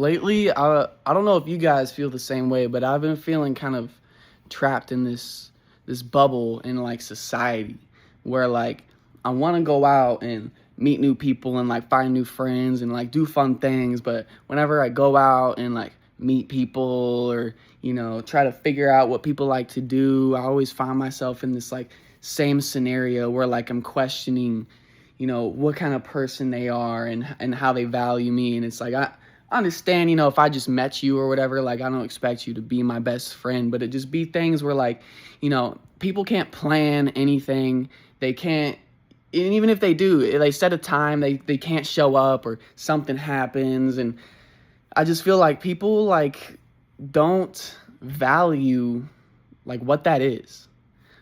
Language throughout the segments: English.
Lately, I don't know if you guys feel the same way, but I've been feeling kind of trapped in this bubble in like society where like I want to go out and meet new people and like find new friends and like do fun things, but whenever I go out and like meet people or try to figure out what people like to do, I always find myself in this like same scenario where like I'm questioning what kind of person they are and how they value me. And it's like I understand, if I just met you or whatever, like I don't expect you to be my best friend, but it just be things where like, people can't plan anything. They can't, and even if they do, they set a time, they can't show up or something happens. And I just feel like people like don't value like what that is.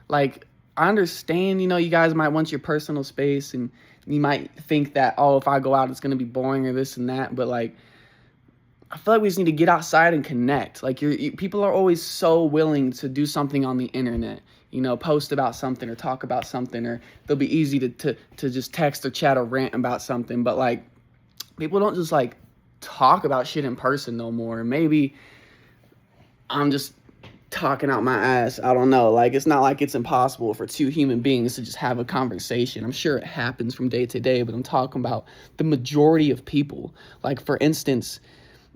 Like, I understand, you guys might want your personal space and you might think that, oh, if I go out, it's going to be boring or this and that. But like, I feel like we just need to get outside and connect. Like, people are always so willing to do something on the internet, post about something or talk about something, or they'll be easy to just text or chat or rant about something. But like, people don't just like talk about shit in person no more. Maybe I'm just talking out my ass. I don't know. Like, it's not like it's impossible for two human beings to just have a conversation. I'm sure it happens from day to day, but I'm talking about the majority of people. Like, for instance,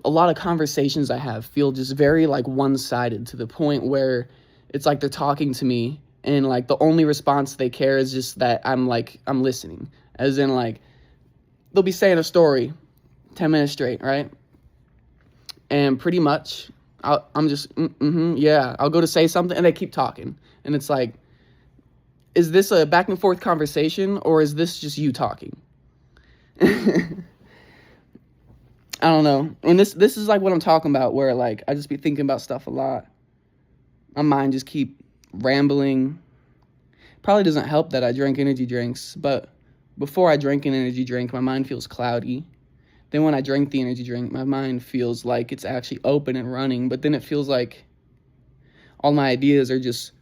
a lot of conversations I have feel just very like one-sided, to the point where it's like they're talking to me and like the only response they care is just that I'm listening. As in, like, they'll be saying a story 10 minutes straight, right? And pretty much I'm just, yeah, I'll go to say something and they keep talking. And it's like, is this a back and forth conversation or is this just you talking? I don't know. And this is like what I'm talking about, where like I just be thinking about stuff a lot. My mind just keep rambling. Probably doesn't help that I drink energy drinks, but before I drink an energy drink, my mind feels cloudy. Then when I drink the energy drink, my mind feels like it's actually open and running, but then it feels like all my ideas are just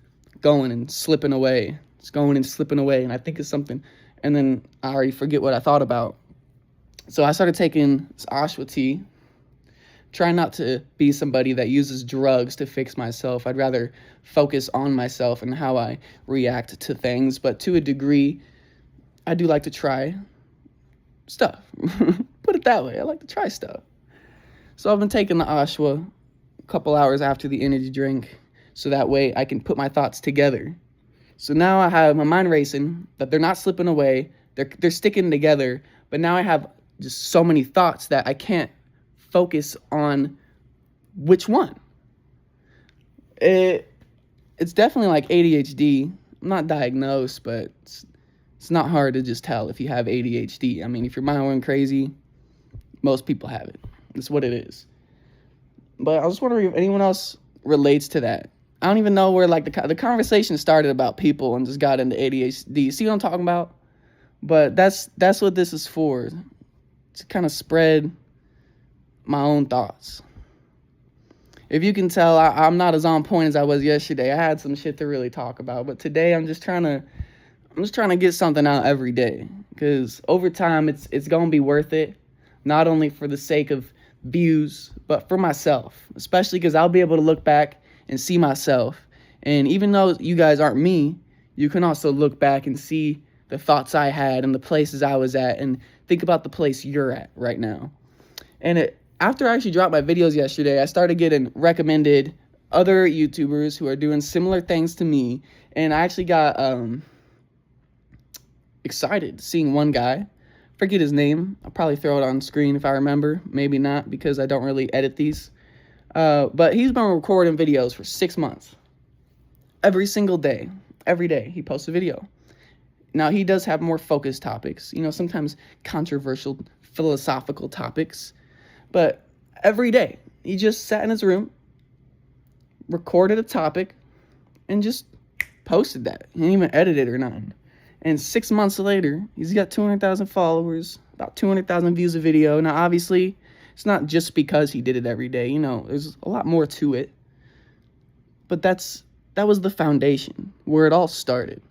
going and slipping away. It's going and slipping away, and I think it's something, and then I already forget what I thought about. So I started taking this Ashwa tea. Try not to be somebody that uses drugs to fix myself. I'd rather focus on myself and how I react to things. But to a degree, I do like to try stuff. Put it that way. I like to try stuff. So I've been taking the Ashwa a couple hours after the energy drink, so that way I can put my thoughts together. So now I have my mind racing, that they're not slipping away. They're sticking together. But now I have just so many thoughts that I can't focus on which one. It's definitely like ADHD. I'm not diagnosed, but it's not hard to just tell if you have ADHD. I mean, if your mind went crazy, most people have it. That's what it is. But I was wondering if anyone else relates to that. I don't even know where like the conversation started about people and just got into ADHD. See what I'm talking about? But that's what this is for. To kind of spread my own thoughts. If you can tell, I'm not as on point as I was yesterday. I had some shit to really talk about, but today I'm just trying to get something out every day, because over time it's gonna be worth it, not only for the sake of views, but for myself, especially because I'll be able to look back and see myself. And even though you guys aren't me, you can also look back and see the thoughts I had and the places I was at, and think about the place you're at right now. And after I actually dropped my videos yesterday, I started getting recommended other YouTubers who are doing similar things to me. And I actually got excited seeing one guy. Forget his name. I'll probably throw it on screen if I remember. Maybe not, because I don't really edit these. But he's been recording videos for 6 months. Every single day. Every day he posts a video. Now, he does have more focused topics, sometimes controversial, philosophical topics. But every day, he just sat in his room, recorded a topic, and just posted that. He didn't even edit it or nothing. And 6 months later, he's got 200,000 followers, about 200,000 views a video. Now, obviously, it's not just because he did it every day. There's a lot more to it. But that was the foundation, where it all started.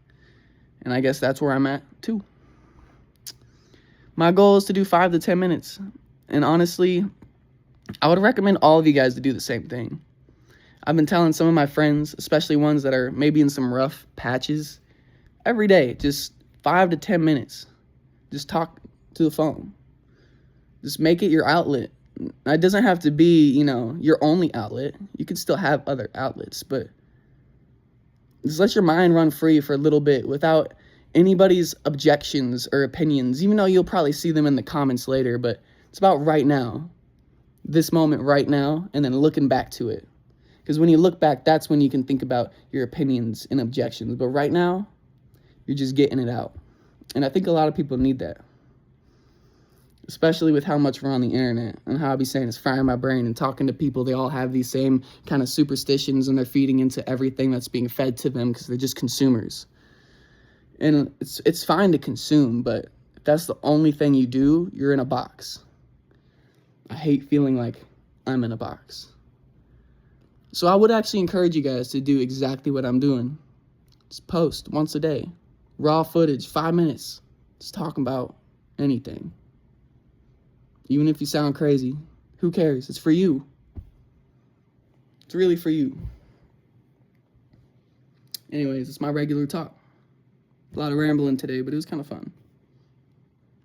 And I guess that's where I'm at, too. My goal is to do 5 to 10 minutes. And honestly, I would recommend all of you guys to do the same thing. I've been telling some of my friends, especially ones that are maybe in some rough patches, every day, just 5 to 10 minutes. Just talk to the phone. Just make it your outlet. It doesn't have to be, your only outlet. You can still have other outlets, but just let your mind run free for a little bit without anybody's objections or opinions, even though you'll probably see them in the comments later. But it's about right now, this moment right now, and then looking back to it. Because when you look back, that's when you can think about your opinions and objections. But right now, you're just getting it out. And I think a lot of people need that. Especially with how much we're on the internet and how I be saying it's frying my brain and talking to people. They all have these same kind of superstitions and they're feeding into everything that's being fed to them because they're just consumers. And it's fine to consume, but if that's the only thing you do, you're in a box. I hate feeling like I'm in a box. So I would actually encourage you guys to do exactly what I'm doing. Just post once a day. Raw footage, 5 minutes. Just talking about anything. Even if you sound crazy, who cares? It's for you. It's really for you. Anyways, it's my regular talk. A lot of rambling today, but it was kind of fun.